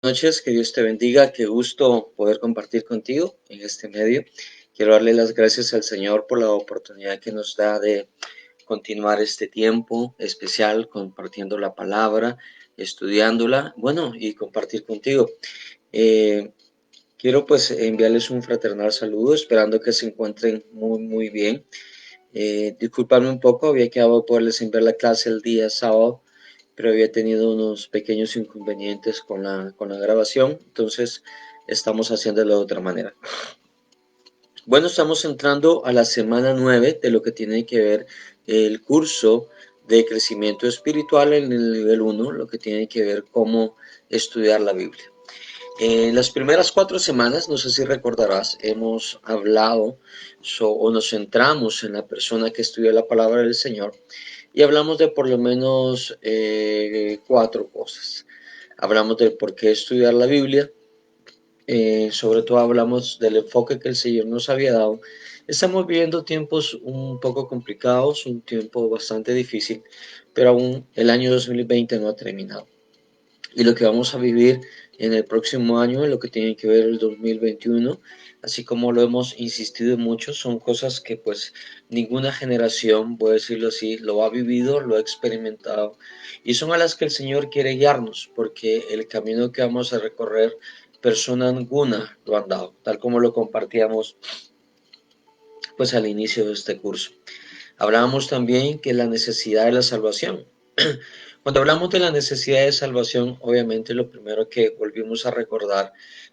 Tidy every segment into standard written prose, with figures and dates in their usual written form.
Noches, que Dios te bendiga, qué gusto poder compartir contigo en este medio. Quiero darle las gracias al Señor por la oportunidad que nos da de continuar este tiempo especial compartiendo la palabra, estudiándola, bueno, y compartir contigo. Eh, Quiero pues enviarles un fraternal saludo, esperando que se encuentren muy bien. Disculpadme un poco, había quedado poderles enviar la clase el día sábado, pero había tenido unos pequeños inconvenientes con la grabación, entonces estamos haciéndolo de otra manera. Bueno, estamos entrando a la semana 9 de lo que tiene que ver el curso de crecimiento espiritual en el nivel 1, lo que tiene que ver cómo estudiar la Biblia. En las primeras 4 semanas, no sé si recordarás, hemos hablado o nos centramos en la persona que estudia la palabra del Señor y hablamos de por lo menos 4 cosas. Hablamos del por qué estudiar la Biblia, sobre todo hablamos del enfoque que el Señor nos había dado. Estamos viviendo tiempos un poco complicados, un tiempo bastante difícil, pero aún el año 2020 no ha terminado. Y lo que vamos a vivir en el próximo año, en lo que tiene que ver el 2021, así como lo hemos insistido mucho, son cosas que pues ninguna generación, voy a decirlo así, lo ha vivido, lo ha experimentado, y son a las que el Señor quiere guiarnos, porque el camino que vamos a recorrer, persona alguna lo han dado, tal como lo compartíamos pues al inicio de este curso. Hablábamos también que la necesidad de la salvación. Cuando hablamos de la necesidad de salvación, obviamente lo primero que volvimos a recordar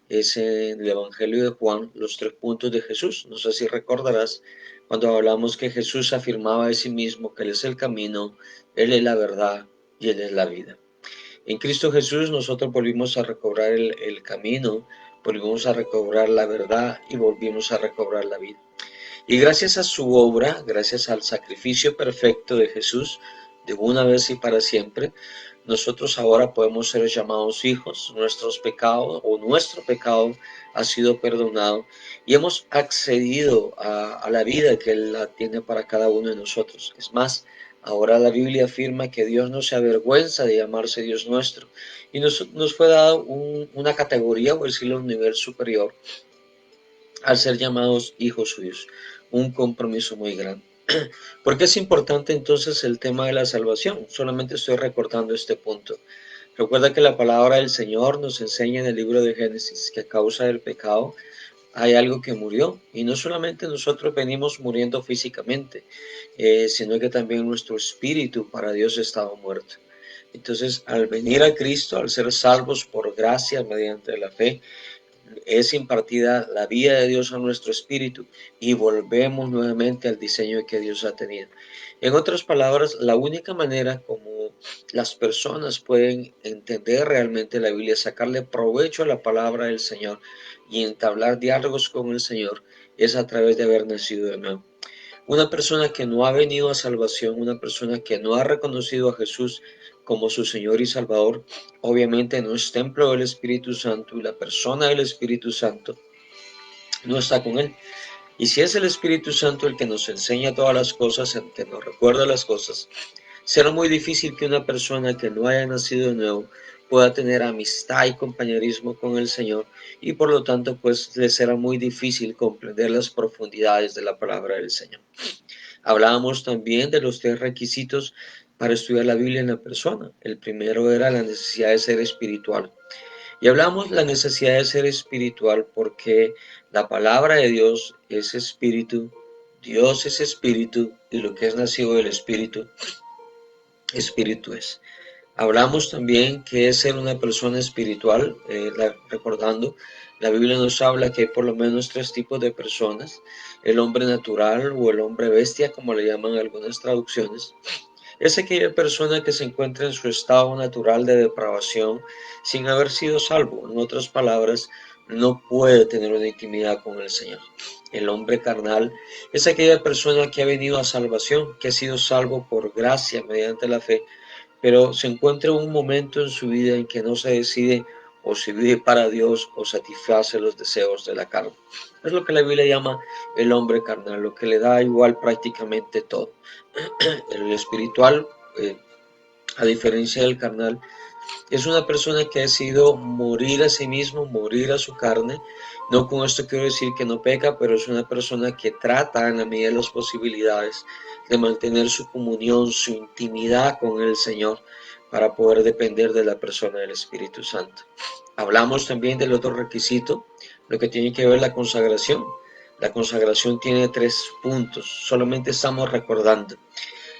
es en el Evangelio de Juan los 3 puntos de Jesús. No sé si recordarás cuando hablamos que Jesús afirmaba de sí mismo que Él es el camino, Él es la verdad y Él es la vida. En Cristo Jesús nosotros volvimos a recobrar el camino, volvimos a recobrar la verdad y volvimos a recobrar la vida. Y gracias a su obra, gracias al sacrificio perfecto de Jesús, de una vez y para siempre, nosotros ahora podemos ser llamados hijos, nuestros pecados o nuestro pecado ha sido perdonado y hemos accedido a la vida que Él tiene para cada uno de nosotros. Es más, ahora la Biblia afirma que Dios no se avergüenza de llamarse Dios nuestro y nos fue dado una categoría, o decirlo, un nivel superior al ser llamados hijos suyos, un compromiso muy grande. ¿Por qué es importante entonces el tema de la salvación? Solamente estoy recordando este punto. Recuerda que la palabra del Señor nos enseña en el libro de Génesis que a causa del pecado hay algo que murió y no solamente nosotros venimos muriendo físicamente, sino que también nuestro espíritu para Dios estaba muerto. Entonces, al venir a Cristo, al ser salvos por gracia mediante la fe, es impartida la vida de Dios a nuestro espíritu y volvemos nuevamente al diseño que Dios ha tenido. En otras palabras, la única manera como las personas pueden entender realmente la Biblia, sacarle provecho a la palabra del Señor y entablar diálogos con el Señor, es a través de haber nacido de nuevo. Una persona que no ha venido a salvación, una persona que no ha reconocido a Jesús como su Señor y Salvador, obviamente no es templo del Espíritu Santo y la persona del Espíritu Santo no está con él. Y si es el Espíritu Santo el que nos enseña todas las cosas, el que nos recuerda las cosas, será muy difícil que una persona que no haya nacido de nuevo pueda tener amistad y compañerismo con el Señor y por lo tanto pues le será muy difícil comprender las profundidades de la palabra del Señor. Hablábamos también de los 3 requisitos para estudiar la Biblia en la persona. El primero era la necesidad de ser espiritual. Y hablamos de la necesidad de ser espiritual porque la palabra de Dios es espíritu, Dios es espíritu y lo que es nacido del espíritu, espíritu es. Hablamos también que es ser una persona espiritual, recordando, la Biblia nos habla que hay por lo menos 3 tipos de personas, el hombre natural o el hombre bestia, como le llaman algunas traducciones. Es aquella persona que se encuentra en su estado natural de depravación sin haber sido salvo. En otras palabras, no puede tener una intimidad con el Señor. El hombre carnal es aquella persona que ha venido a salvación, que ha sido salvo por gracia mediante la fe, pero se encuentra en un momento en su vida en que no se decide o si vive para Dios o satisface los deseos de la carne. Es lo que la Biblia llama el hombre carnal, lo que le da igual prácticamente todo. El espiritual, a diferencia del carnal, Es una persona que ha decidido morir a sí mismo, morir a su carne. No con esto quiero decir que no peca, pero es una persona que trata en la medida de las posibilidades de mantener su comunión, su intimidad con el Señor para poder depender de la persona del Espíritu Santo. Hablamos también del otro requisito, lo que tiene que ver la consagración. La consagración tiene 3 puntos, solamente estamos recordando.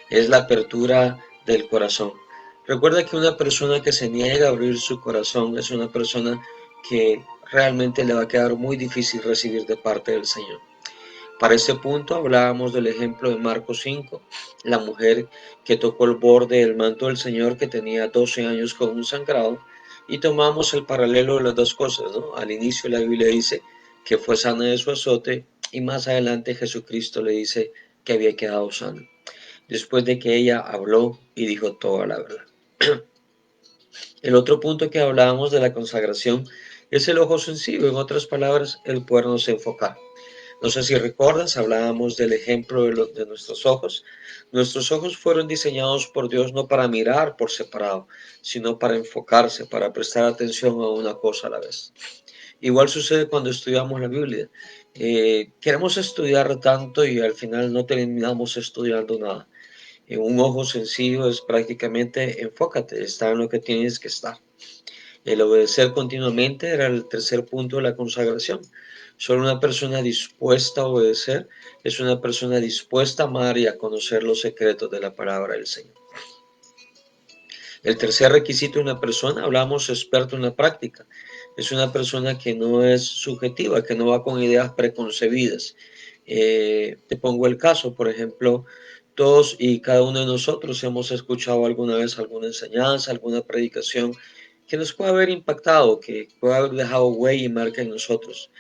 Es la apertura del corazón. Recuerda que una persona que se niega a abrir su corazón es una persona que realmente le va a quedar muy difícil recibir de parte del Señor. Para ese punto hablábamos del ejemplo de Marcos 5, la mujer que tocó el borde del manto del Señor que tenía 12 años con un sangrado, y tomamos el paralelo de las dos cosas, ¿no? Al inicio la Biblia dice que fue sana de su azote y más adelante Jesucristo le dice que había quedado sana, después de que ella habló y dijo toda la verdad. El otro punto que hablábamos de la consagración es el ojo sensible, en otras palabras, el podernos enfocar. No sé si recuerdas, hablábamos del ejemplo de nuestros ojos. Nuestros ojos fueron diseñados por Dios no para mirar por separado, sino para enfocarse, para prestar atención a una cosa a la vez. Igual sucede cuando estudiamos la Biblia. Queremos estudiar tanto y al final no terminamos estudiando nada. Un ojo sencillo es prácticamente enfócate, está en lo que tienes que estar. El obedecer continuamente era el tercer punto de la consagración. Solo una persona dispuesta a obedecer es una persona dispuesta a amar y a conocer los secretos de la palabra del Señor. El tercer requisito de una persona, hablamos experto en la práctica, es una persona que no es subjetiva, que no va con ideas preconcebidas. Te pongo el caso, por ejemplo, todos y cada uno de nosotros hemos escuchado alguna vez alguna enseñanza, alguna predicación que nos puede haber impactado, que puede haber dejado huella y marca en nosotros.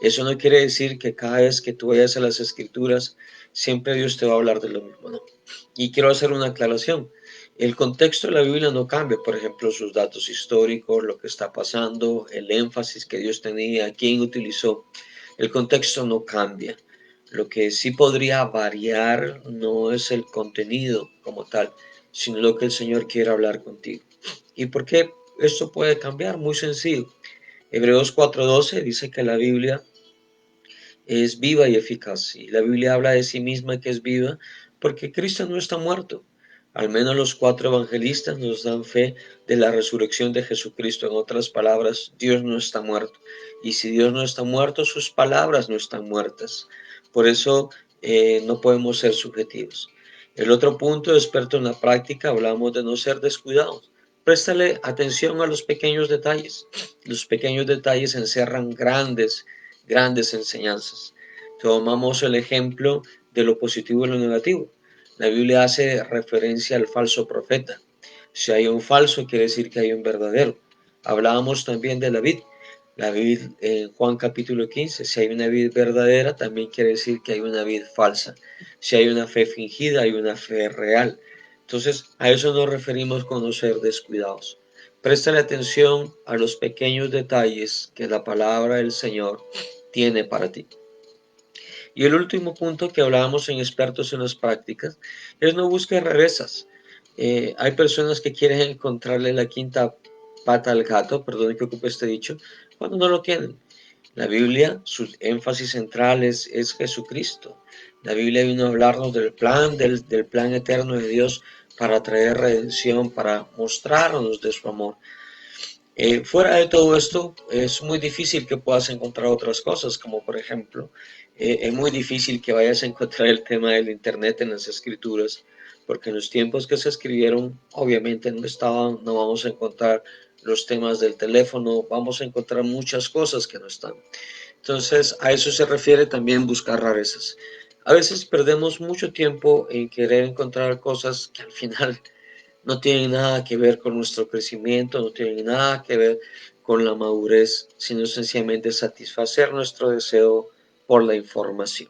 Eso no quiere decir que cada vez que tú vayas a las escrituras, siempre Dios te va a hablar de lo mismo, ¿no? Y quiero hacer una aclaración. El contexto de la Biblia no cambia, por ejemplo, sus datos históricos, lo que está pasando, el énfasis que Dios tenía, quién utilizó. El contexto no cambia. Lo que sí podría variar no es el contenido como tal, sino lo que el Señor quiere hablar contigo. ¿Y por qué esto puede cambiar? Muy sencillo. Hebreos 4:12 dice que la Biblia es viva y eficaz. Y la Biblia habla de sí misma que es viva porque Cristo no está muerto. Al menos los 4 evangelistas nos dan fe de la resurrección de Jesucristo. En otras palabras, Dios no está muerto. Y si Dios no está muerto, sus palabras no están muertas. Por eso no podemos ser subjetivos. El otro punto, experto en la práctica, hablamos de no ser descuidados. Préstale atención a los pequeños detalles. Los pequeños detalles encierran grandes enseñanzas. Tomamos el ejemplo de lo positivo y lo negativo. La Biblia hace referencia al falso profeta. Si hay un falso, quiere decir que hay un verdadero. Hablábamos también de la vid. La vid en Juan capítulo 15, si hay una vid verdadera, también quiere decir que hay una vid falsa. Si hay una fe fingida, hay una fe real. Entonces, a eso nos referimos con no ser descuidados. Préstale atención a los pequeños detalles que la palabra del Señor tiene para ti. Y el último punto que hablábamos en expertos en las prácticas es no busques rarezas. Hay personas que quieren encontrarle la quinta pata al gato, perdón que ocupe este dicho, cuando no lo tienen. La Biblia, su énfasis central es Jesucristo. La Biblia vino a hablarnos del plan eterno de Dios para traer redención, para mostrarnos de su amor. Fuera de todo esto, es muy difícil que puedas encontrar otras cosas, como por ejemplo, es muy difícil que vayas a encontrar el tema del Internet en las escrituras, porque en los tiempos que se escribieron, obviamente no vamos a encontrar los temas del teléfono, vamos a encontrar muchas cosas que no están. Entonces, a eso se refiere también buscar rarezas. A veces perdemos mucho tiempo en querer encontrar cosas que al final no tienen nada que ver con nuestro crecimiento, no tienen nada que ver con la madurez, sino sencillamente satisfacer nuestro deseo por la información.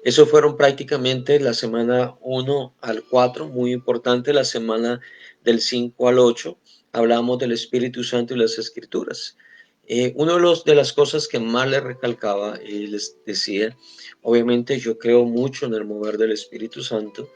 Eso fueron prácticamente la semana 1 al 4, muy importante, la semana del 5 al 8, hablamos del Espíritu Santo y las Escrituras. Una de las cosas que más les recalcaba y les decía, obviamente yo creo mucho en el mover del Espíritu Santo,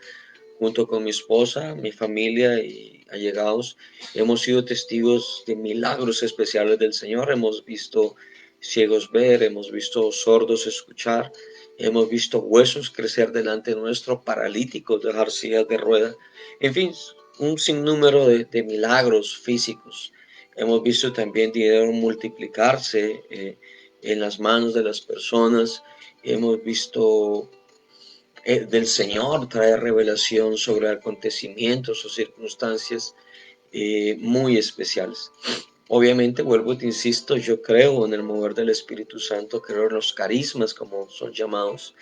junto con mi esposa, mi familia y allegados, hemos sido testigos de milagros especiales del Señor. Hemos visto ciegos ver, hemos visto sordos escuchar, hemos visto huesos crecer delante nuestro, paralíticos dejar sillas de rueda, en fin, un sinnúmero de milagros físicos. Hemos visto también dinero multiplicarse en las manos de las personas. Hemos visto del Señor traer revelación sobre acontecimientos o circunstancias muy especiales. Obviamente, vuelvo y te insisto, yo creo en el mover del Espíritu Santo, creo en los carismas, como son llamados,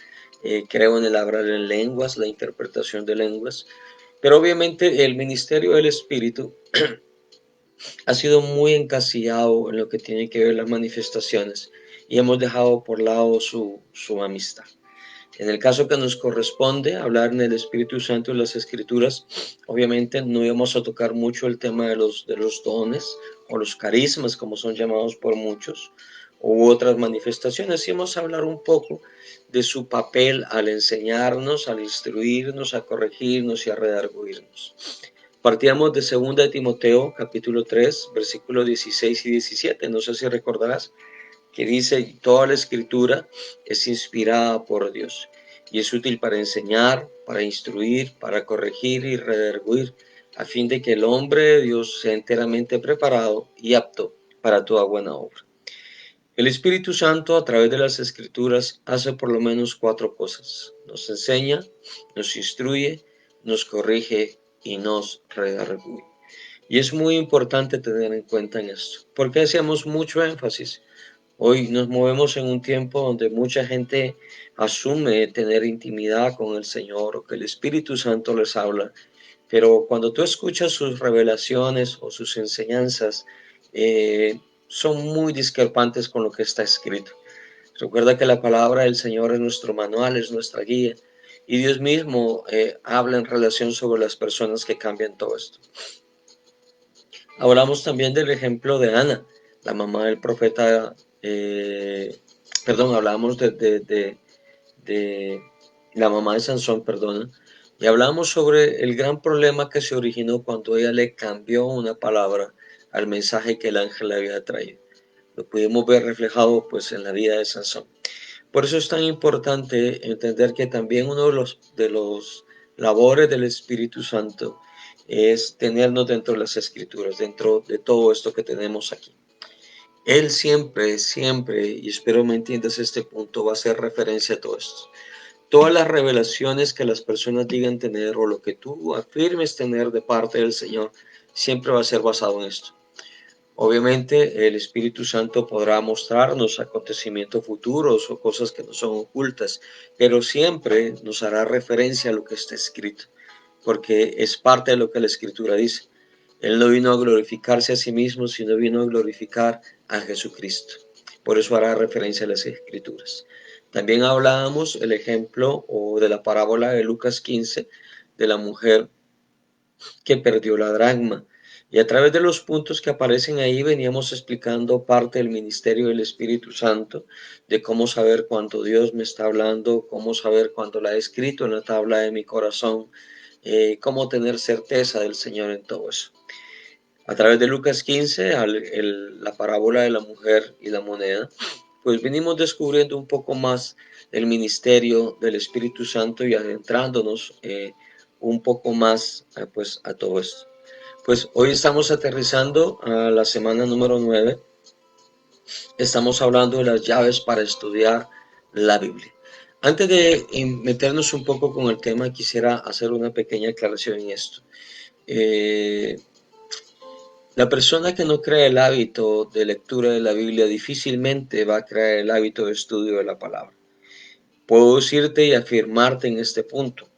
creo en el hablar en lenguas, la interpretación de lenguas, pero obviamente el ministerio del Espíritu ha sido muy encasillado en lo que tiene que ver las manifestaciones y hemos dejado por lado su amistad. En el caso que nos corresponde hablar en el Espíritu Santo de las Escrituras, obviamente no íbamos a tocar mucho el tema de los dones o los carismas, como son llamados por muchos, u otras manifestaciones. Íbamos a hablar un poco de su papel al enseñarnos, al instruirnos, a corregirnos y a redarguirnos. Partíamos de 2 de Timoteo, capítulo 3, versículos 16 y 17. No sé si recordarás que dice: toda la escritura es inspirada por Dios y es útil para enseñar, para instruir, para corregir y redarguir, a fin de que el hombre de Dios sea enteramente preparado y apto para toda buena obra. El Espíritu Santo, a través de las Escrituras, hace por lo menos 4 cosas: nos enseña, nos instruye, nos corrige y nos redarguye. Y es muy importante tener en cuenta en esto. ¿Por qué hacemos mucho énfasis? Hoy nos movemos en un tiempo donde mucha gente asume tener intimidad con el Señor o que el Espíritu Santo les habla, pero cuando tú escuchas sus revelaciones o sus enseñanzas, son muy discrepantes con lo que está escrito. Recuerda que la palabra del Señor es nuestro manual, es nuestra guía, y Dios mismo habla en relación sobre las personas que cambian todo esto. Hablamos también del ejemplo de Ana, la mamá del profeta, hablamos de la mamá de Sansón, y hablamos sobre el gran problema que se originó cuando ella le cambió una palabra al mensaje que el ángel le había traído. Lo pudimos ver reflejado pues en la vida de Sansón. Por eso es tan importante entender que también uno de los labores del Espíritu Santo es tenernos dentro de las Escrituras, dentro de todo esto que tenemos aquí. Él siempre, siempre, y espero me entiendas este punto, va a hacer referencia a todo esto. Todas las revelaciones que las personas digan tener o lo que tú afirmes tener de parte del Señor, siempre va a ser basado en esto. Obviamente el Espíritu Santo podrá mostrarnos acontecimientos futuros o cosas que no son ocultas, pero siempre nos hará referencia a lo que está escrito, porque es parte de lo que la Escritura dice. Él no vino a glorificarse a sí mismo, sino vino a glorificar a Jesucristo. Por eso hará referencia a las Escrituras. También hablábamos el ejemplo o de la parábola de Lucas 15, de la mujer que perdió la dracma. Y a través de los puntos que aparecen ahí veníamos explicando parte del ministerio del Espíritu Santo, de cómo saber cuando Dios me está hablando, cómo saber cuando la he escrito en la tabla de mi corazón, cómo tener certeza del Señor en todo eso. A través de Lucas 15, la parábola de la mujer y la moneda, pues venimos descubriendo un poco más del ministerio del Espíritu Santo y adentrándonos un poco más pues a todo esto. Pues hoy estamos aterrizando a la semana número 9. Estamos hablando de las llaves para estudiar la Biblia. Antes de meternos un poco con el tema, quisiera hacer una pequeña aclaración en esto. La persona que no crea el hábito de lectura de la Biblia difícilmente va a crear el hábito de estudio de la palabra. Puedo decirte y afirmarte en este punto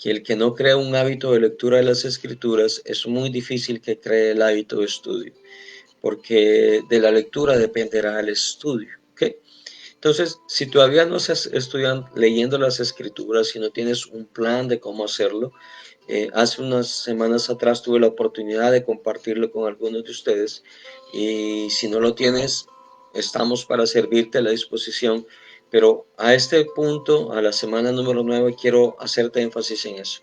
que el que no crea un hábito de lectura de las Escrituras es muy difícil que cree el hábito de estudio, porque de la lectura dependerá el estudio. ¿Okay? Entonces, si todavía no estás estudiando, leyendo las Escrituras, si no tienes un plan de cómo hacerlo, hace unas semanas atrás tuve la oportunidad de compartirlo con algunos de ustedes, y si no lo tienes, estamos para servirte a la disposición. Pero a este punto, a la semana número 9, quiero hacerte énfasis en eso.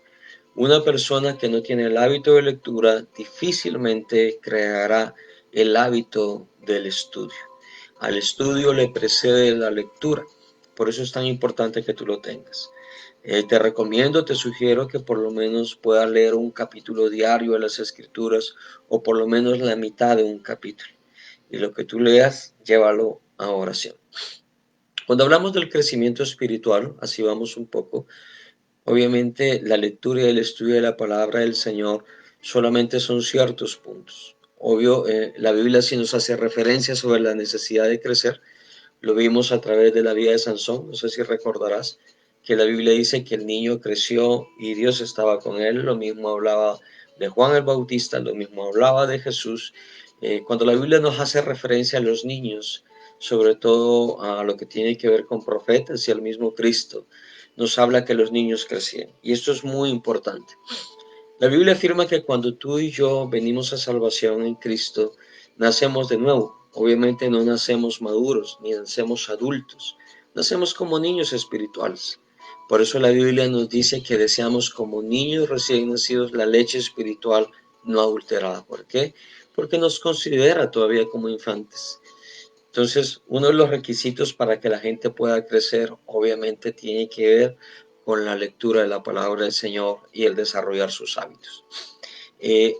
Una persona que no tiene el hábito de lectura difícilmente creará el hábito del estudio. Al estudio le precede la lectura, por eso es tan importante que tú lo tengas. Te recomiendo, te sugiero que por lo menos puedas leer un capítulo diario de las Escrituras o por lo menos la mitad de un capítulo. Y lo que tú leas, llévalo a oración. Cuando hablamos del crecimiento espiritual, así vamos un poco, obviamente la lectura y el estudio de la palabra del Señor solamente son ciertos puntos. Obvio, la Biblia sí nos hace referencia sobre la necesidad de crecer. Lo vimos a través de la vida de Sansón. No sé si recordarás que la Biblia dice que el niño creció y Dios estaba con él. Lo mismo hablaba de Juan el Bautista, lo mismo hablaba de Jesús. Cuando la Biblia nos hace referencia a los niños, sobre todo a lo que tiene que ver con profetas y al mismo Cristo, nos habla que los niños crecían. Y esto es muy importante. La Biblia afirma que cuando tú y yo venimos a salvación en Cristo, nacemos de nuevo. Obviamente no nacemos maduros, ni nacemos adultos. Nacemos como niños espirituales. Por eso la Biblia nos dice que deseamos como niños recién nacidos la leche espiritual no adulterada. ¿Por qué? Porque nos considera todavía como infantes. Entonces, uno de los requisitos para que la gente pueda crecer, obviamente, tiene que ver con la lectura de la palabra del Señor y el desarrollar sus hábitos.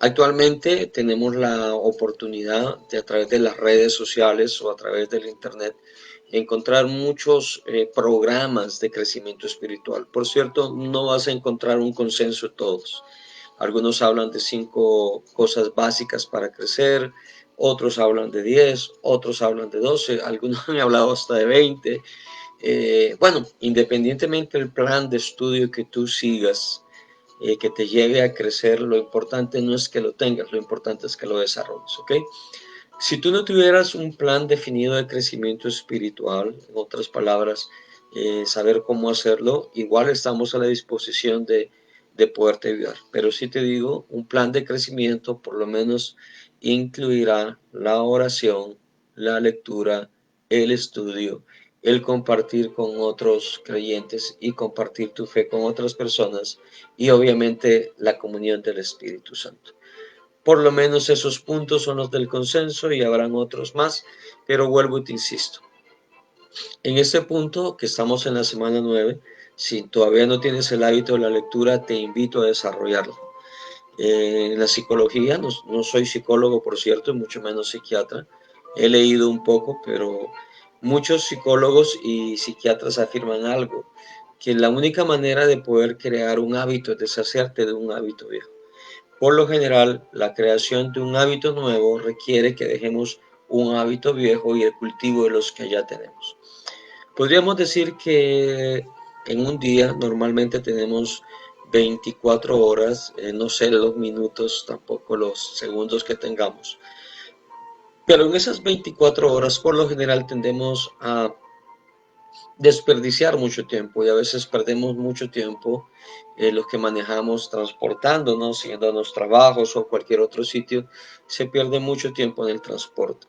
Actualmente tenemos la oportunidad de a través de las redes sociales o a través del internet encontrar muchos programas de crecimiento espiritual. Por cierto, no vas a encontrar un consenso de todos. Algunos hablan de 5 cosas básicas para crecer, otros hablan de 10, otros hablan de 12, algunos han hablado hasta de 20. Bueno, independientemente del plan de estudio que tú sigas, que te lleve a crecer, lo importante no es que lo tengas, lo importante es que lo desarrolles, ¿ok? Si tú no tuvieras un plan definido de crecimiento espiritual, en otras palabras, saber cómo hacerlo, igual estamos a la disposición de poderte ayudar. Pero sí te digo, un plan de crecimiento por lo menos incluirá la oración, la lectura, el estudio, el compartir con otros creyentes y compartir tu fe con otras personas y obviamente la comunión del Espíritu Santo. Por lo menos esos puntos son los del consenso y habrán otros más, pero vuelvo y te insisto. En este punto, que estamos en la semana 9, si todavía no tienes el hábito de la lectura, te invito a desarrollarlo. En la psicología, no soy psicólogo, por cierto, y mucho menos psiquiatra. He leído un poco, pero muchos psicólogos y psiquiatras afirman algo, que la única manera de poder crear un hábito es deshacerte de un hábito viejo. Por lo general, la creación de un hábito nuevo requiere que dejemos un hábito viejo y el cultivo de los que ya tenemos. Podríamos decir que en un día normalmente tenemos 24 horas, no sé los minutos, tampoco los segundos que tengamos, pero en esas 24 horas por lo general tendemos a desperdiciar mucho tiempo y a veces perdemos mucho tiempo los que manejamos transportándonos, yendo a los trabajos o cualquier otro sitio, se pierde mucho tiempo en el transporte.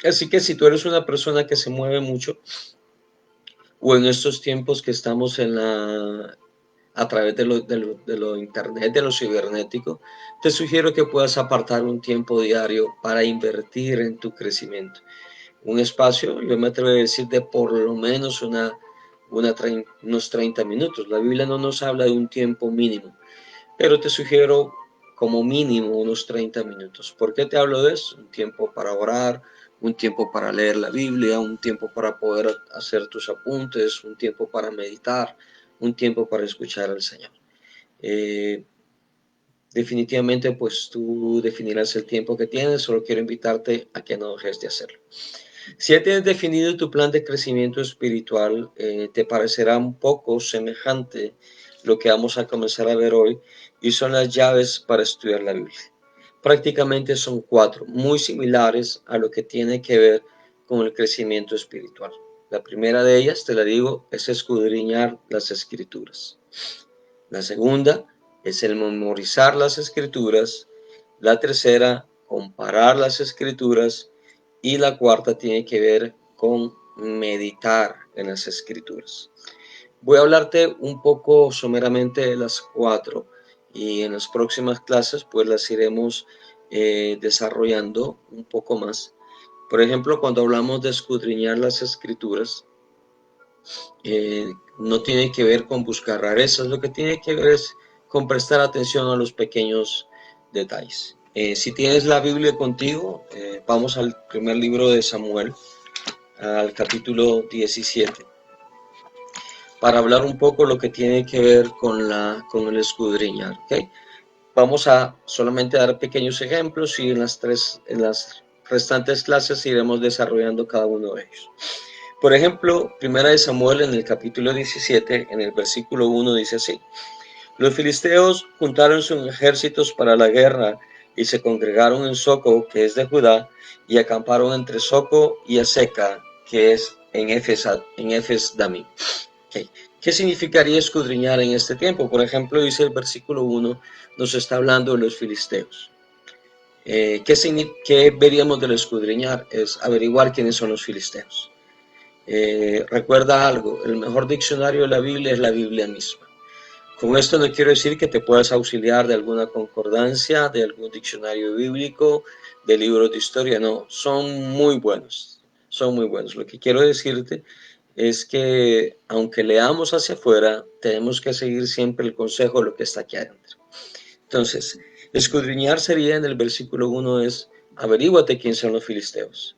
Así que si tú eres una persona que se mueve mucho o en estos tiempos que estamos a través de lo internet, de lo cibernético, te sugiero que puedas apartar un tiempo diario para invertir en tu crecimiento. Un espacio, yo me atrevo a decir, de por lo menos unos 30 minutos. La Biblia no nos habla de un tiempo mínimo, pero te sugiero como mínimo unos 30 minutos. ¿Por qué te hablo de eso? Un tiempo para orar, un tiempo para leer la Biblia, un tiempo para poder hacer tus apuntes, un tiempo para meditar, un tiempo para escuchar al Señor. Eh, Definitivamente, pues tú definirás el tiempo que tienes, solo quiero invitarte a que no dejes de hacerlo. Si ya tienes definido tu plan de crecimiento espiritual, te parecerá un poco semejante lo que vamos a comenzar a ver hoy, y son las llaves para estudiar la Biblia. Prácticamente son 4, muy similares a lo que tiene que ver con el crecimiento espiritual. La primera de ellas, te la digo, es escudriñar las escrituras. La segunda es el memorizar las escrituras. La tercera, comparar las escrituras. Y la cuarta tiene que ver con meditar en las escrituras. Voy a hablarte un poco someramente de las cuatro y en las próximas clases pues las iremos desarrollando un poco más. Por ejemplo, cuando hablamos de escudriñar las escrituras, no tiene que ver con buscar rarezas, lo que tiene que ver es con prestar atención a los pequeños detalles. Si tienes la Biblia contigo, vamos al primer libro de Samuel, al capítulo 17, para hablar un poco lo que tiene que ver con el escudriñar. ¿Okay? Vamos a solamente dar pequeños ejemplos y en las restantes clases iremos desarrollando cada uno de ellos. Por ejemplo, Primera de Samuel en el capítulo 17, en el versículo 1 dice así: Los filisteos juntaron sus ejércitos para la guerra y se congregaron en Soco, que es de Judá, y acamparon entre Soco y Aseca, que es en Efes Damí. Okay. ¿Qué significaría escudriñar en este tiempo? Por ejemplo, dice el versículo 1, nos está hablando de los filisteos. ¿Qué veríamos del escudriñar? Es averiguar quiénes son los filisteos. Recuerda algo, el mejor diccionario de la Biblia es la Biblia misma. Con esto no quiero decir que te puedas auxiliar de alguna concordancia, de algún diccionario bíblico, de libros de historia, no, son muy buenos, son muy buenos. Lo que quiero decirte es que aunque leamos hacia afuera, tenemos que seguir siempre el consejo de lo que está aquí adentro. Entonces, escudriñar sería en el versículo 1 es, averíguate quién son los filisteos.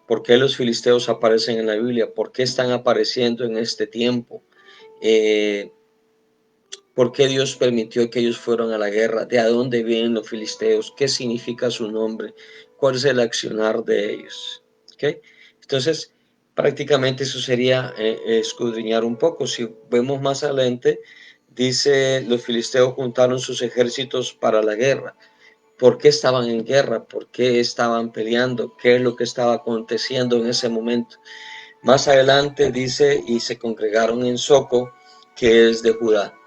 ¿Por qué los filisteos aparecen en la Biblia? ¿Por qué están apareciendo en este tiempo? ¿Por qué Dios permitió que ellos fueran a la guerra? ¿De dónde vienen los filisteos? ¿Qué significa su nombre? ¿Cuál es el accionar de ellos? ¿Okay? Entonces, prácticamente eso sería escudriñar un poco. Si vemos más adelante, dice, los filisteos juntaron sus ejércitos para la guerra. ¿Por qué estaban en guerra? ¿Por qué estaban peleando? ¿Qué es lo que estaba aconteciendo en ese momento? Más adelante dice, y se congregaron en Soco, que es de Judá.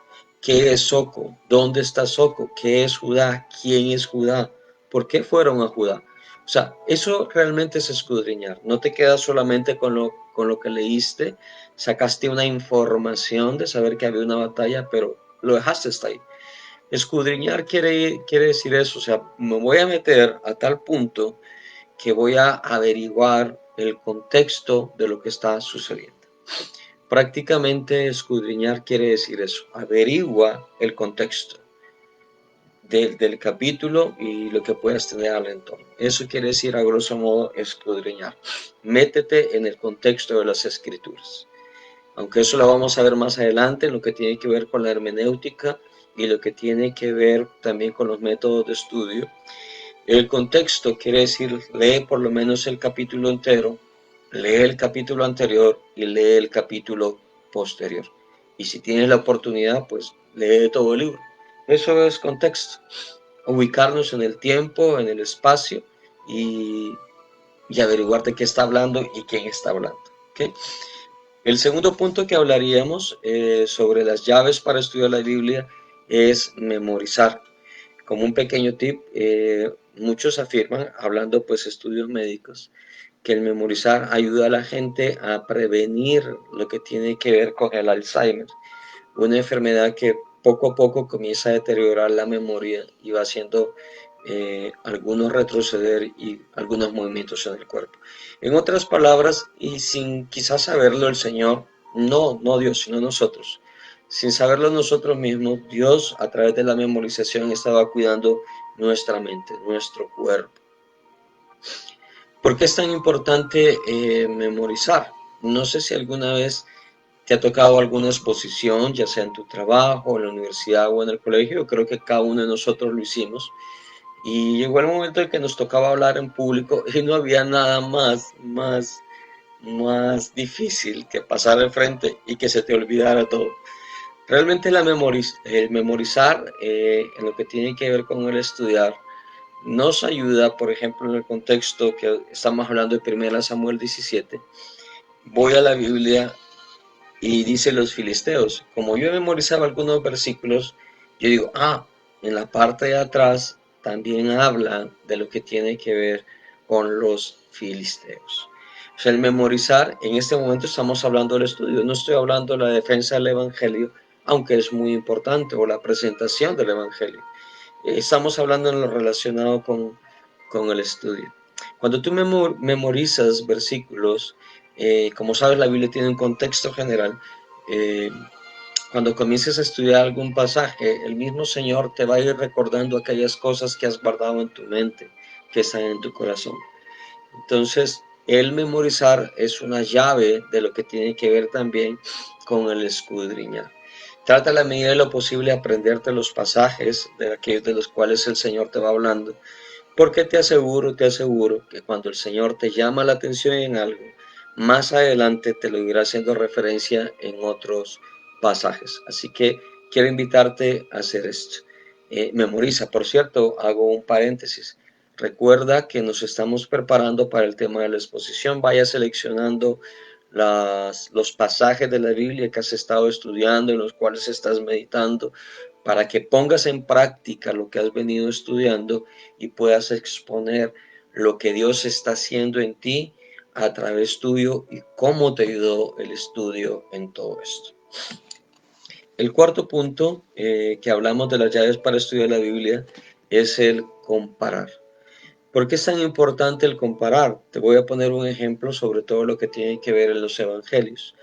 ¿Qué es Soco? ¿Dónde está Soco? ¿Qué es Judá? ¿Quién es Judá? ¿Por qué fueron a Judá? O sea, eso realmente es escudriñar. No te quedas solamente con lo que leíste, sacaste una información de saber que había una batalla, pero lo dejaste hasta ahí. Escudriñar quiere decir eso, o sea, me voy a meter a tal punto que voy a averiguar el contexto de lo que está sucediendo. Prácticamente escudriñar quiere decir eso, averigua el contexto del capítulo y lo que puedas tener al entorno. Eso quiere decir a grosso modo escudriñar. Métete en el contexto de las escrituras. Aunque eso lo vamos a ver más adelante, lo que tiene que ver con la hermenéutica y lo que tiene que ver también con los métodos de estudio. El contexto quiere decir, lee por lo menos el capítulo entero, lee el capítulo anterior y lee el capítulo posterior. Y si tienes la oportunidad, pues lee todo el libro. Eso es contexto. Ubicarnos en el tiempo, en el espacio y averiguar de qué está hablando y quién está hablando. ¿Okay? El segundo punto que hablaríamos sobre las llaves para estudiar la Biblia es memorizar. Como un pequeño tip, muchos afirman, hablando pues estudios médicos, que el memorizar ayuda a la gente a prevenir lo que tiene que ver con el Alzheimer, una enfermedad que poco a poco comienza a deteriorar la memoria y va haciendo algunos retroceder y algunos movimientos en el cuerpo. En otras palabras, y sin quizás saberlo el Señor, no Dios, sino nosotros, sin saberlo nosotros mismos, Dios a través de la memorización estaba cuidando nuestra mente, nuestro cuerpo. ¿Por qué es tan importante memorizar? No sé si alguna vez te ha tocado alguna exposición, ya sea en tu trabajo, en la universidad o en el colegio. Creo que cada uno de nosotros lo hicimos. Y llegó el momento en que nos tocaba hablar en público y no había nada más difícil que pasar al frente y que se te olvidara todo. Realmente el memorizar en lo que tiene que ver con el estudiar nos ayuda, por ejemplo, en el contexto que estamos hablando de 1 Samuel 17. Voy a la Biblia y dice los filisteos. Como yo memorizaba algunos versículos, yo digo, en la parte de atrás también habla de lo que tiene que ver con los filisteos. O sea, el memorizar, en este momento estamos hablando del estudio, no estoy hablando de la defensa del Evangelio, aunque es muy importante, o la presentación del Evangelio. Estamos hablando en lo relacionado con el estudio. Cuando tú memorizas versículos, como sabes, la Biblia tiene un contexto general. eh, Cuando comiences a estudiar algún pasaje, el mismo Señor te va a ir recordando aquellas cosas que has guardado en tu mente, que están en tu corazón. Entonces, el memorizar es una llave de lo que tiene que ver también con el escudriñar. Trata a la medida de lo posible aprenderte los pasajes de aquellos de los cuales el Señor te va hablando, porque te aseguro que cuando el Señor te llama la atención en algo, más adelante te lo irá haciendo referencia en otros pasajes. Así que quiero invitarte a hacer esto. Memoriza, por cierto, hago un paréntesis. Recuerda que nos estamos preparando para el tema de la exposición. Vaya seleccionando los pasajes de la Biblia que has estado estudiando, en los cuales estás meditando, para que pongas en práctica lo que has venido estudiando y puedas exponer lo que Dios está haciendo en ti a través tuyo y cómo te ayudó el estudio en todo esto. El cuarto punto que hablamos de las llaves para estudiar la Biblia es el comparar. ¿Por qué es tan importante el comparar? Te voy a poner un ejemplo sobre todo lo que tiene que ver en los evangelios.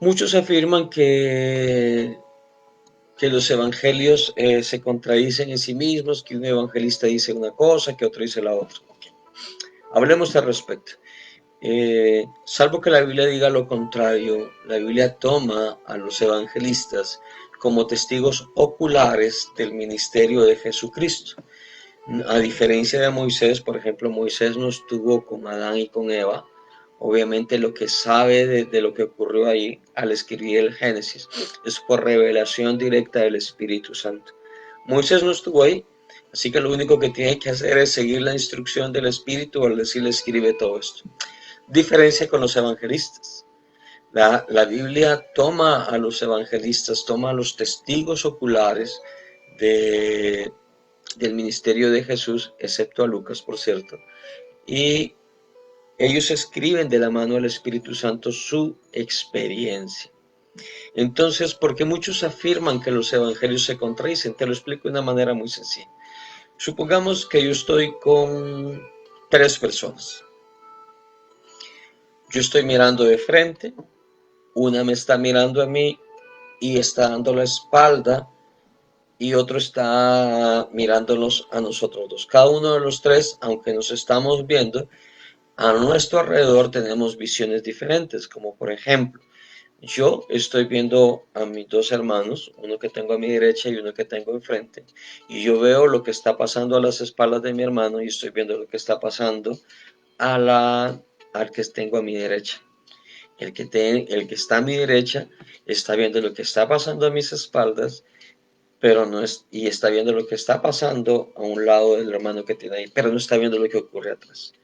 Muchos afirman que los evangelios se contradicen en sí mismos, que un evangelista dice una cosa, que otro dice la otra. Okay. Hablemos al respecto. Salvo que la Biblia diga lo contrario, la Biblia toma a los evangelistas como testigos oculares del ministerio de Jesucristo. A diferencia de Moisés, por ejemplo, Moisés no estuvo con Adán y con Eva. Obviamente lo que sabe de lo que ocurrió ahí al escribir el Génesis es por revelación directa del Espíritu Santo. Moisés no estuvo ahí, así que lo único que tiene que hacer es seguir la instrucción del Espíritu al decirle escribe todo esto. Diferencia con los evangelistas. La Biblia toma a los evangelistas, toma a los testigos oculares del ministerio de Jesús, excepto a Lucas, por cierto, y ellos escriben de la mano del Espíritu Santo su experiencia. Entonces, ¿por qué muchos afirman que los evangelios se contradicen? Te lo explico de una manera muy sencilla. Supongamos que yo estoy con 3 personas. Yo estoy mirando de frente, una me está mirando a mí y está dando la espalda, y otro está mirándonos a nosotros dos. Cada uno de los 3, aunque nos estamos viendo, a nuestro alrededor tenemos visiones diferentes, como por ejemplo, yo estoy viendo a mis 2 hermanos, uno que tengo a mi derecha y uno que tengo enfrente, y yo veo lo que está pasando a las espaldas de mi hermano y estoy viendo lo que está pasando al que tengo a mi derecha. El que está a mi derecha está viendo lo que está pasando a mis espaldas, pero no es, y está viendo lo que está pasando a un lado del hermano que tiene ahí, pero no está viendo lo que ocurre atrás.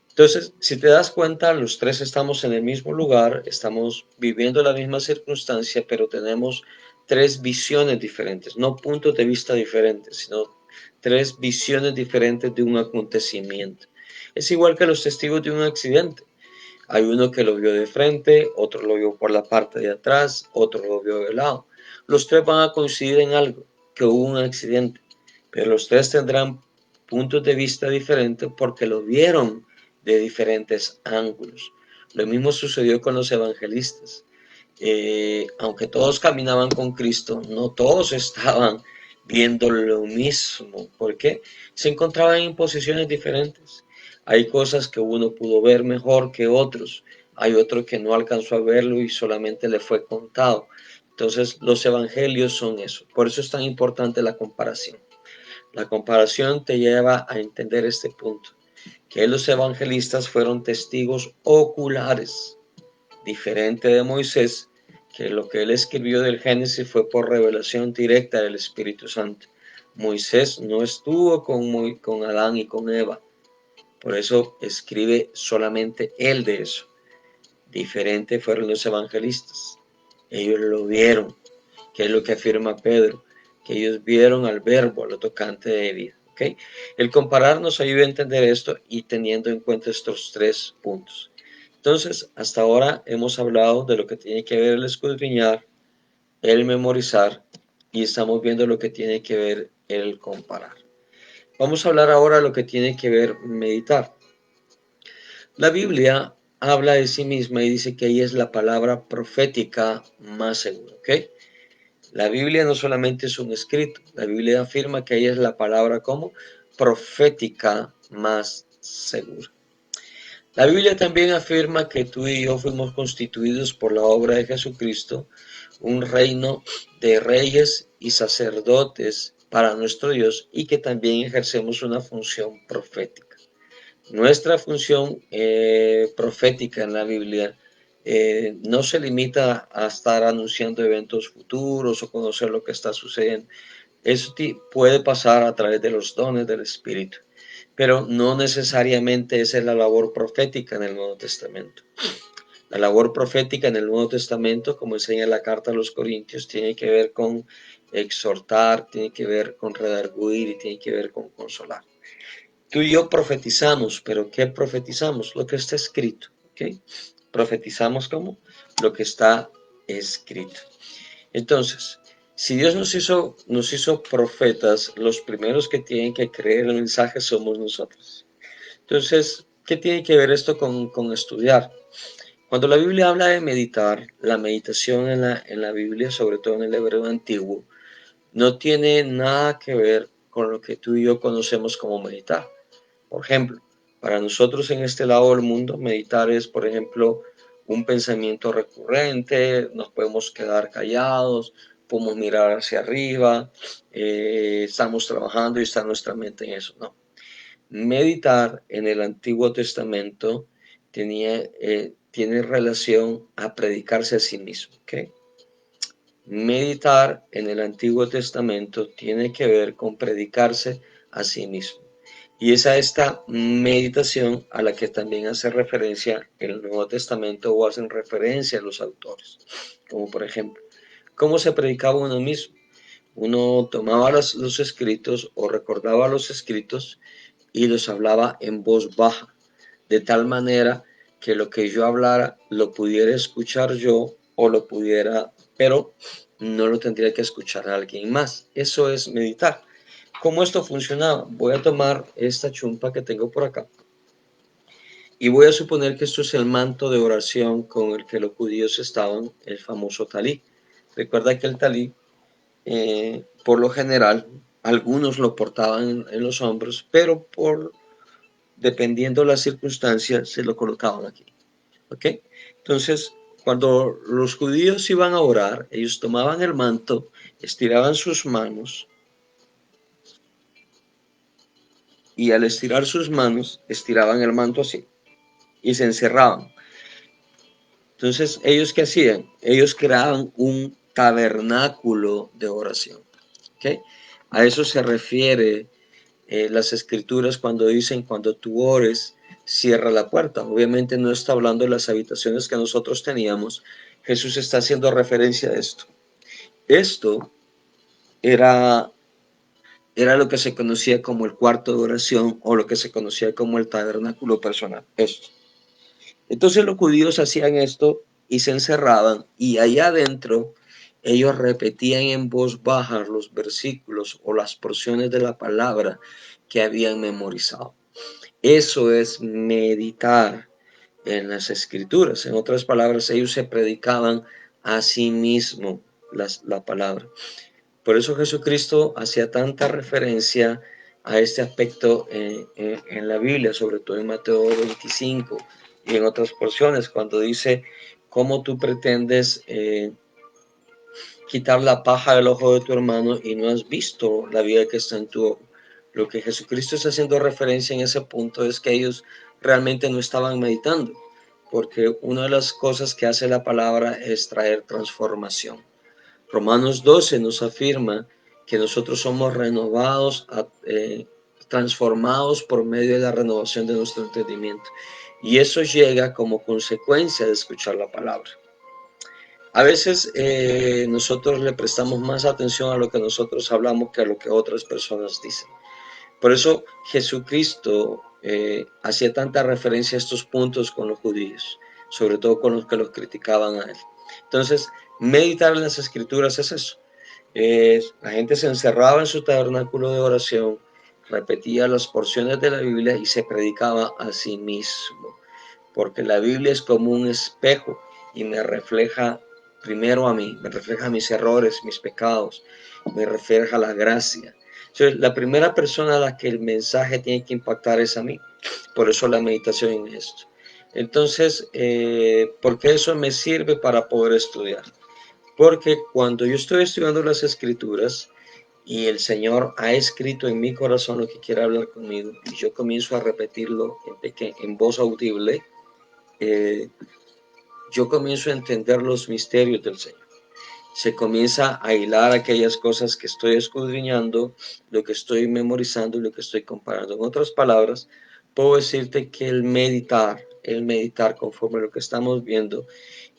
Entonces, si te das cuenta, los 3 estamos en el mismo lugar, estamos viviendo la misma circunstancia, pero tenemos 3 visiones diferentes, no puntos de vista diferentes, sino 3 visiones diferentes de un acontecimiento. Es igual que los testigos de un accidente. Hay uno que lo vio de frente, otro lo vio por la parte de atrás, otro lo vio de lado. Los 3 van a coincidir en algo, que hubo un accidente, pero los 3 tendrán puntos de vista diferentes porque lo vieron de diferentes ángulos. Lo mismo sucedió con los evangelistas. Aunque todos caminaban con Cristo, no todos estaban viendo lo mismo. ¿Por qué? Se encontraban en posiciones diferentes. Hay cosas que uno pudo ver mejor que otros. Hay otro que no alcanzó a verlo y solamente le fue contado. Entonces, los evangelios son eso. Por eso es tan importante la comparación. La comparación te lleva a entender este punto, que los evangelistas fueron testigos oculares, diferente de Moisés, que lo que él escribió del Génesis fue por revelación directa del Espíritu Santo. Moisés no estuvo con Adán y con Eva, por eso escribe solamente él de eso. Diferente fueron los evangelistas. Ellos lo vieron, que es lo que afirma Pedro, que ellos vieron al verbo, a lo tocante de vida. ¿ok? El comparar nos ayuda a entender esto y teniendo en cuenta estos 3 puntos. Entonces, hasta ahora hemos hablado de lo que tiene que ver el escudriñar, el memorizar y estamos viendo lo que tiene que ver el comparar. Vamos a hablar ahora de lo que tiene que ver meditar. La Biblia habla de sí misma y dice que ella es la palabra profética más segura, ¿ok? La Biblia no solamente es un escrito, la Biblia afirma que ella es la palabra como profética más segura. La Biblia también afirma que tú y yo fuimos constituidos por la obra de Jesucristo, un reino de reyes y sacerdotes para nuestro Dios y que también ejercemos una función profética. Nuestra función profética en la Biblia no se limita a estar anunciando eventos futuros o conocer lo que está sucediendo. Eso puede pasar a través de los dones del Espíritu, pero no necesariamente esa es la labor profética en el Nuevo Testamento. La labor profética en el Nuevo Testamento, como enseña la carta a los Corintios, tiene que ver con exhortar, tiene que ver con redarguir y tiene que ver con consolar. Tú y yo profetizamos, pero ¿qué profetizamos? Lo que está escrito, ¿ok? Profetizamos como lo que está escrito. Entonces, si Dios nos hizo profetas, los primeros que tienen que creer el mensaje somos nosotros. Entonces, ¿qué tiene que ver esto con estudiar? Cuando la Biblia habla de meditar, la meditación en la Biblia, sobre todo en el hebreo antiguo, no tiene nada que ver con lo que tú y yo conocemos como meditar. Por ejemplo, para nosotros en este lado del mundo, meditar es, por ejemplo, un pensamiento recurrente, nos podemos quedar callados, podemos mirar hacia arriba, estamos trabajando y está nuestra mente en eso. No. Meditar en el Antiguo Testamento tiene relación a predicarse a sí mismo. ¿Okay? Meditar en el Antiguo Testamento tiene que ver con predicarse a sí mismo. Y es a esta meditación a la que también hace referencia el Nuevo Testamento o hacen referencia los autores. Como por ejemplo, ¿cómo se predicaba uno mismo? Uno tomaba los escritos o recordaba los escritos y los hablaba en voz baja, de tal manera que lo que yo hablara lo pudiera escuchar yo o lo pudiera, pero no lo tendría que escuchar a alguien más. Eso es meditar. ¿Cómo esto funcionaba? Voy a tomar esta chumpa que tengo por acá y voy a suponer que esto es el manto de oración con el que los judíos estaban, el famoso talí. Recuerda que el talí, por lo general, algunos lo portaban en los hombros, pero dependiendo de las circunstancias, se lo colocaban aquí. ¿Ok? Entonces, cuando los judíos iban a orar, ellos tomaban el manto, estiraban sus manos y al estirar sus manos, estiraban el manto así y se encerraban. Entonces, ¿ellos qué hacían? Ellos creaban un tabernáculo de oración. ¿Ok? A eso se refiere las escrituras cuando dicen, cuando tú ores, cierra la puerta. Obviamente no está hablando de las habitaciones que nosotros teníamos. Jesús está haciendo referencia a esto. Esto era lo que se conocía como el cuarto de oración o lo que se conocía como el tabernáculo personal. Esto. Entonces los judíos hacían esto y se encerraban y allá adentro ellos repetían en voz baja los versículos o las porciones de la palabra que habían memorizado. Eso es meditar en las escrituras. En otras palabras, ellos se predicaban a sí mismos la palabra. Por eso Jesucristo hacía tanta referencia a este aspecto en la Biblia, sobre todo en Mateo 25 y en otras porciones, cuando dice cómo tú pretendes quitar la paja del ojo de tu hermano y no has visto la vida que está en tu ojo. Lo que Jesucristo está haciendo referencia en ese punto es que ellos realmente no estaban meditando, porque una de las cosas que hace la palabra es traer transformación. Romanos 12 nos afirma que nosotros somos renovados, transformados por medio de la renovación de nuestro entendimiento. Y eso llega como consecuencia de escuchar la palabra. A veces nosotros le prestamos más atención a lo que nosotros hablamos que a lo que otras personas dicen. Por eso Jesucristo hacía tanta referencia a estos puntos con los judíos, sobre todo con los que los criticaban a él. Entonces, meditar en las escrituras es eso. La gente se encerraba en su tabernáculo de oración, repetía las porciones de la Biblia y se predicaba a sí mismo, porque la Biblia es como un espejo y me refleja primero a mí, me refleja mis errores, mis pecados, me refleja la gracia. Entonces, la primera persona a la que el mensaje tiene que impactar es a mí, por eso la meditación en esto. Entonces, ¿por qué eso me sirve para poder estudiar? Porque cuando yo estoy estudiando las escrituras y el Señor ha escrito en mi corazón lo que quiere hablar conmigo y yo comienzo a repetirlo en voz audible, eh, yo comienzo a entender los misterios del Señor. Se comienza a hilar aquellas cosas que estoy escudriñando, lo que estoy memorizando y lo que estoy comparando. En otras palabras, puedo decirte que el meditar conforme a lo que estamos viendo,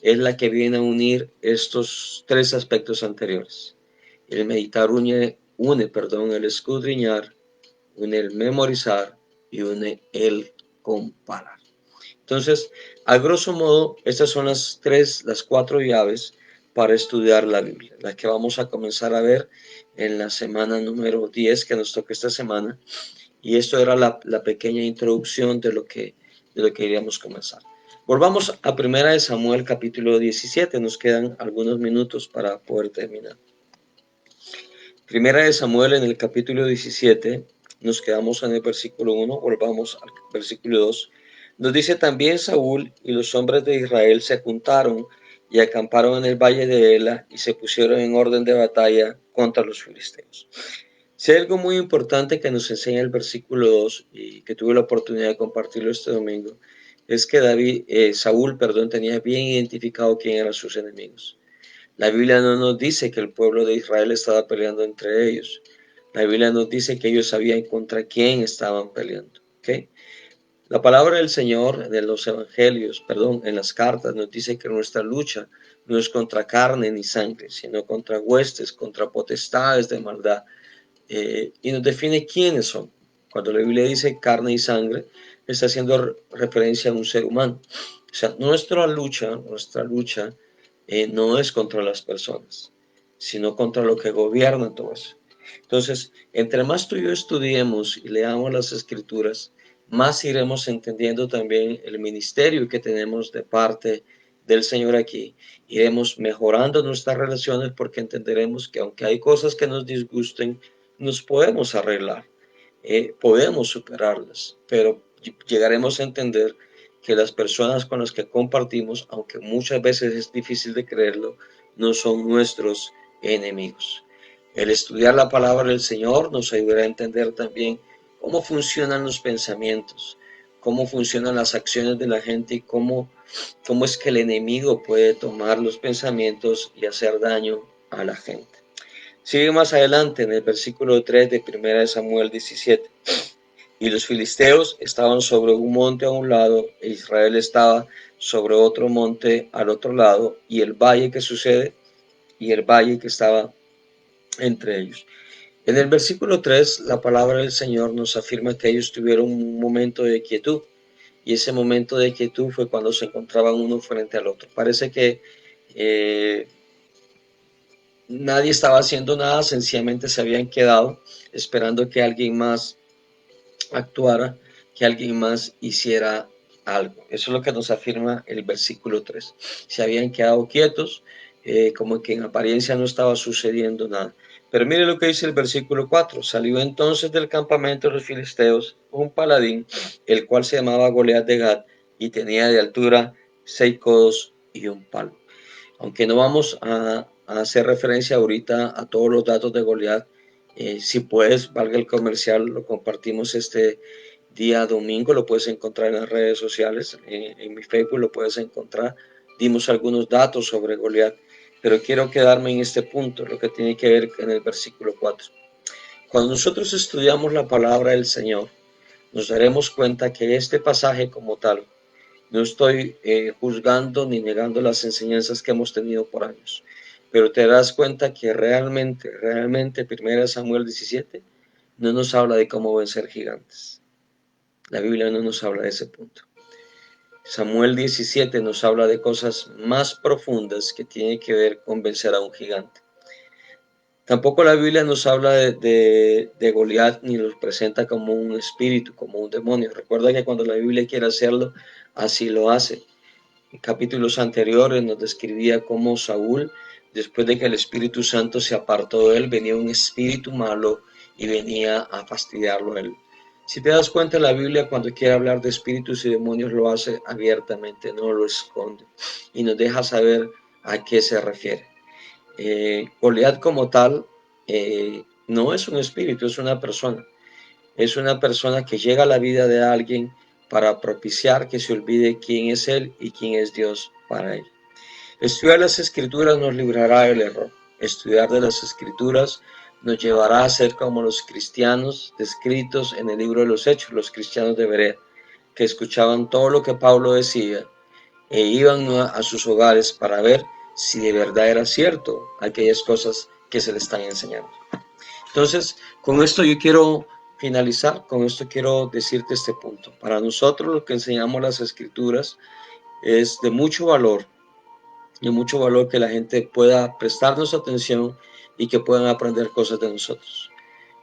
es la que viene a unir estos tres aspectos anteriores. El meditar une el escudriñar, une el memorizar y une el comparar. Entonces, a grosso modo, estas son las cuatro llaves para estudiar la Biblia, las que vamos a comenzar a ver en la semana número 10 que nos toca esta semana. Y esto era la pequeña introducción de lo que iríamos a comenzar. Volvamos a 1 Samuel capítulo 17, nos quedan algunos minutos para poder terminar. 1 Samuel en el capítulo 17, nos quedamos en el versículo 1, volvamos al versículo 2. Nos dice: también Saúl y los hombres de Israel se juntaron y acamparon en el valle de Ela y se pusieron en orden de batalla contra los filisteos. Si hay algo muy importante que nos enseña el versículo 2 y que tuve la oportunidad de compartirlo este domingo, es que Saúl, tenía bien identificado quién eran sus enemigos. La Biblia no nos dice que el pueblo de Israel estaba peleando entre ellos. La Biblia nos dice que ellos sabían contra quién estaban peleando. ¿Okay? La palabra del Señor en los evangelios, en las cartas, nos dice que nuestra lucha no es contra carne ni sangre, sino contra huestes, contra potestades de maldad. Y nos define quiénes son. Cuando la Biblia dice carne y sangre, está haciendo referencia a un ser humano. O sea, nuestra lucha no es contra las personas, sino contra lo que gobierna todo eso. Entonces, entre más tú y yo estudiemos y leamos las escrituras, más iremos entendiendo también el ministerio que tenemos de parte del Señor aquí. Iremos mejorando nuestras relaciones porque entenderemos que aunque hay cosas que nos disgusten, nos podemos arreglar, podemos superarlas, pero llegaremos a entender que las personas con las que compartimos, aunque muchas veces es difícil de creerlo, no son nuestros enemigos. El estudiar la palabra del Señor nos ayudará a entender también cómo funcionan los pensamientos, cómo funcionan las acciones de la gente y cómo es que el enemigo puede tomar los pensamientos y hacer daño a la gente. Sigue más adelante en el versículo 3 de 1 Samuel 17. Y los filisteos estaban sobre un monte a un lado, e Israel estaba sobre otro monte al otro lado, y el valle que estaba entre ellos. En el versículo 3, la palabra del Señor nos afirma que ellos tuvieron un momento de quietud, y ese momento de quietud fue cuando se encontraban uno frente al otro. Parece que nadie estaba haciendo nada, sencillamente se habían quedado esperando que alguien más actuara, que alguien más hiciera algo. Eso es lo que nos afirma el versículo 3. Se habían quedado quietos, como que en apariencia no estaba sucediendo nada. Pero mire lo que dice el versículo 4. Salió entonces del campamento de los filisteos un paladín, el cual se llamaba Goliat de Gat, y tenía de altura 6 codos y un palo. Aunque no vamos a hacer referencia ahorita a todos los datos de Goliat, si puedes, valga el comercial, lo compartimos este día domingo, lo puedes encontrar en las redes sociales, en mi Facebook lo puedes encontrar. Dimos algunos datos sobre Goliat, pero quiero quedarme en este punto, lo que tiene que ver en el versículo 4. Cuando nosotros estudiamos la palabra del Señor, nos daremos cuenta que este pasaje como tal, no estoy juzgando ni negando las enseñanzas que hemos tenido por años, pero te das cuenta que realmente 1 Samuel 17 no nos habla de cómo vencer gigantes. La Biblia no nos habla de ese punto. Samuel 17 nos habla de cosas más profundas que tienen que ver con vencer a un gigante. Tampoco la Biblia nos habla de Goliat ni los presenta como un espíritu, como un demonio. Recuerda que cuando la Biblia quiere hacerlo, así lo hace. En capítulos anteriores nos describía cómo Saúl, después de que el Espíritu Santo se apartó de él, venía un espíritu malo y venía a fastidiarlo a él. Si te das cuenta, la Biblia cuando quiere hablar de espíritus y demonios lo hace abiertamente, no lo esconde y nos deja saber a qué se refiere. Goliat como tal no es un espíritu, es una persona. Es una persona que llega a la vida de alguien para propiciar que se olvide quién es él y quién es Dios para él. Estudiar las escrituras nos librará del error. Estudiar de las escrituras nos llevará a ser como los cristianos descritos en el libro de los Hechos, los cristianos de Berea, que escuchaban todo lo que Pablo decía e iban a sus hogares para ver si de verdad era cierto aquellas cosas que se les están enseñando. Entonces, con esto yo quiero finalizar, con esto quiero decirte este punto. Para nosotros lo que enseñamos las escrituras es de mucho valor que la gente pueda prestarnos atención y que puedan aprender cosas de nosotros.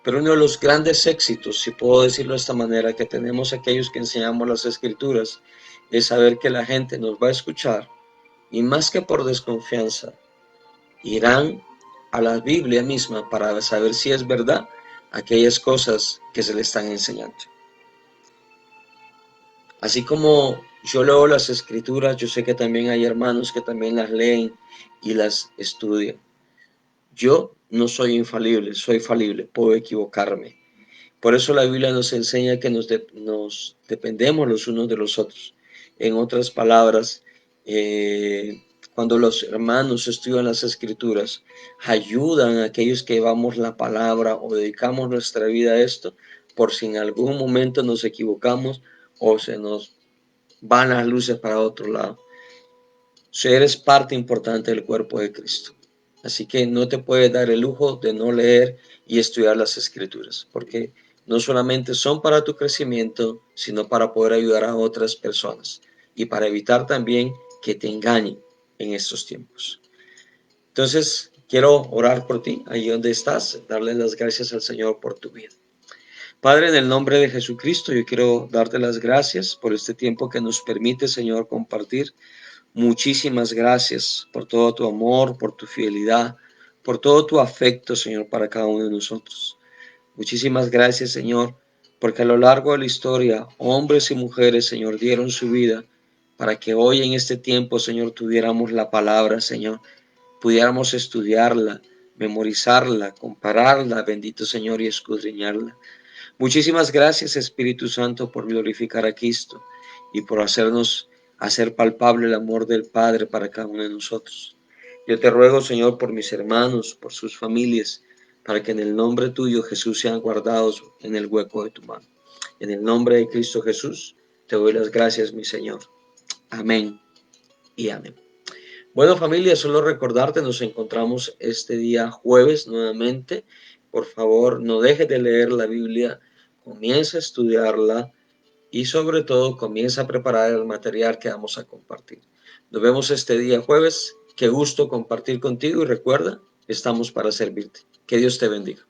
Pero uno de los grandes éxitos, si puedo decirlo de esta manera, que tenemos aquellos que enseñamos las escrituras, es saber que la gente nos va a escuchar y más que por desconfianza, irán a la Biblia misma para saber si es verdad aquellas cosas que se le están enseñando. Así como yo leo las escrituras, yo sé que también hay hermanos que también las leen y las estudian. Yo no soy infalible, soy falible, puedo equivocarme. Por eso la Biblia nos enseña que nos dependemos los unos de los otros. En otras palabras, cuando los hermanos estudian las escrituras, ayudan a aquellos que llevamos la palabra o dedicamos nuestra vida a esto, por si en algún momento nos equivocamos o se nos van las luces para otro lado. Si eres parte importante del cuerpo de Cristo. Así que no te puedes dar el lujo de no leer y estudiar las escrituras, porque no solamente son para tu crecimiento, sino para poder ayudar a otras personas y para evitar también que te engañen en estos tiempos. Entonces, quiero orar por ti, ahí donde estás, darle las gracias al Señor por tu vida. Padre, en el nombre de Jesucristo, yo quiero darte las gracias por este tiempo que nos permite, Señor, compartir. Muchísimas gracias por todo tu amor, por tu fidelidad, por todo tu afecto, Señor, para cada uno de nosotros. Muchísimas gracias, Señor, porque a lo largo de la historia, hombres y mujeres, Señor, dieron su vida para que hoy en este tiempo, Señor, tuviéramos la palabra, Señor, pudiéramos estudiarla, memorizarla, compararla, bendito Señor, y escudriñarla. Muchísimas gracias, Espíritu Santo, por glorificar a Cristo y por hacer palpable el amor del Padre para cada uno de nosotros. Yo te ruego, Señor, por mis hermanos, por sus familias, para que en el nombre tuyo, Jesús, sean guardados en el hueco de tu mano. En el nombre de Cristo Jesús, te doy las gracias, mi Señor. Amén y amén. Bueno, familia, solo recordarte, nos encontramos este día jueves nuevamente. Por favor, no dejes de leer la Biblia, comienza a estudiarla y sobre todo comienza a preparar el material que vamos a compartir. Nos vemos este día jueves. Qué gusto compartir contigo y recuerda, estamos para servirte. Que Dios te bendiga.